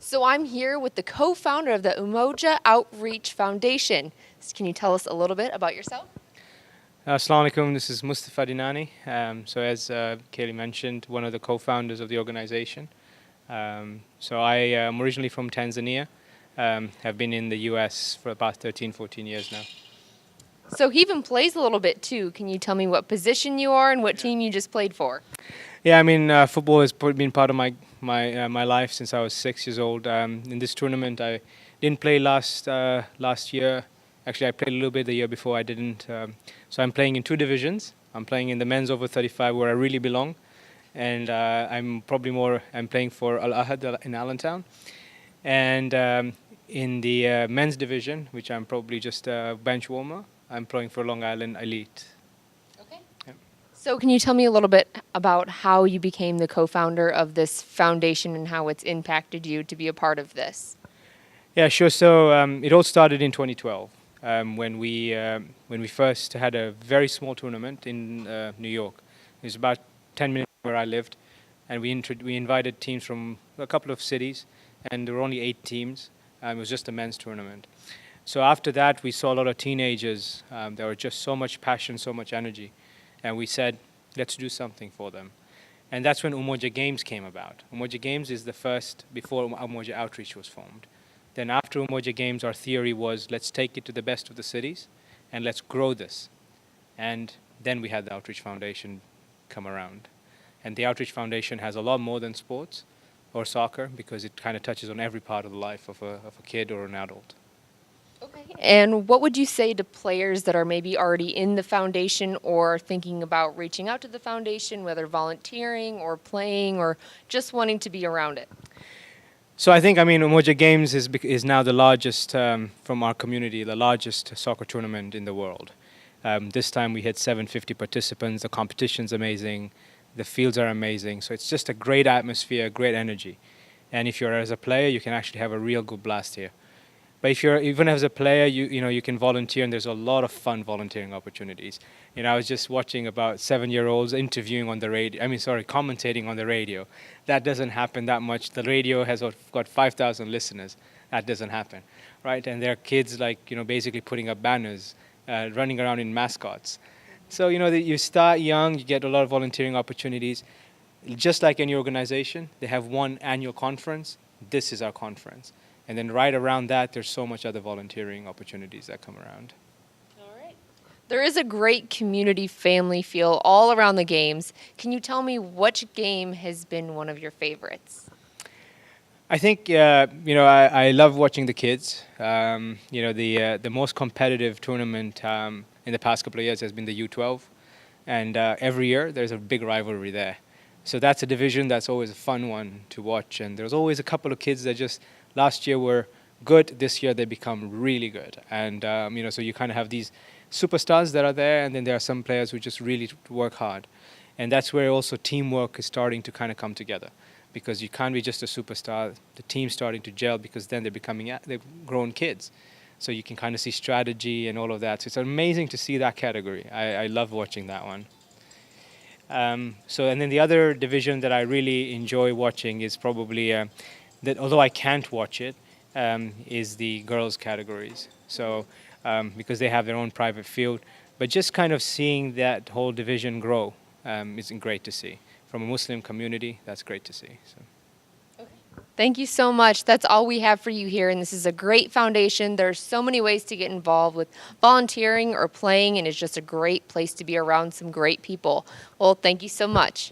So I'm here with the co-founder of the Umoja Outreach Foundation. Can you tell us a little bit about yourself? Assalamu alaikum, this is Mustafa Dinani. So as Kaylee mentioned, one of the co-founders of the organization. So I am originally from Tanzania, have been in the US for about 13, 14 years now. So he even plays a little bit too. Can you tell me what position you are and what team you just played for? Yeah, I mean, football has been part of my life since I was 6 years old. In this tournament, I didn't play last year. Actually, I played a little bit the year before. I didn't. So I'm playing in two divisions. I'm playing in the men's over 35, where I really belong, and I'm playing for Al Ahad in Allentown, and in the men's division, which I'm probably just a bench warmer. I'm playing for Long Island Elite. Okay. Yeah. So can you tell me a little bit about how you became the co-founder of this foundation and how it's impacted you to be a part of this? Yeah, sure. So it all started in 2012 when we first had a very small tournament in New York. It was about 10 minutes where I lived, and we invited teams from a couple of cities, and there were only 8 teams. It was just a men's tournament. So after that, we saw a lot of teenagers. There were just so much passion, so much energy, and we said, let's do something for them. And that's when Umoja Games came about. Umoja Games is the first before Umoja Outreach was formed. Then after Umoja Games, our theory was let's take it to the best of the cities and let's grow this. And then we had the Outreach Foundation come around. And the Outreach Foundation has a lot more than sports or soccer because it kind of touches on every part of the life of a kid or an adult. Okay. And what would you say to players that are maybe already in the foundation or thinking about reaching out to the foundation, whether volunteering or playing or just wanting to be around it? So I think, Umoja Games is now the largest, from our community, the largest soccer tournament in the world. This time we had 750 participants. The competition's amazing. The fields are amazing. So it's just a great atmosphere, great energy. And if you're as a player, you can actually have a real good blast here. But if you're even as a player, you can volunteer, and there's a lot of fun volunteering opportunities. I was just watching about 7-year-olds interviewing on the radio. Commentating on the radio. That doesn't happen that much. The radio has got 5,000 listeners. That doesn't happen, right? And there are kids basically putting up banners, running around in mascots. So you start young, you get a lot of volunteering opportunities. Just like any organization, they have one annual conference. This is our conference. And then right around that, there's so much other volunteering opportunities that come around. All right. There is a great community family feel all around the games. Can you tell me which game has been one of your favorites? I think, I love watching the kids. The most competitive tournament in the past couple of years has been the U12. And every year, there's a big rivalry there. So that's a division that's always a fun one to watch. And there's always a couple of kids that just last year were good. This year they become really good. And, so you kind of have these superstars that are there, and then there are some players who just really work hard. And that's where also teamwork is starting to kind of come together, because you can't be just a superstar. The team's starting to gel because then they're grown kids. So you can kind of see strategy and all of that. So it's amazing to see that category. I love watching that one. And then the other division that I really enjoy watching is probably that, although I can't watch it, is the girls' categories. So because they have their own private field, but just kind of seeing that whole division grow is great to see. From a Muslim community, that's great to see. So. Thank you so much. That's all we have for you here, and this is a great foundation. There's so many ways to get involved with volunteering or playing, and it's just a great place to be around some great people. Well, thank you so much.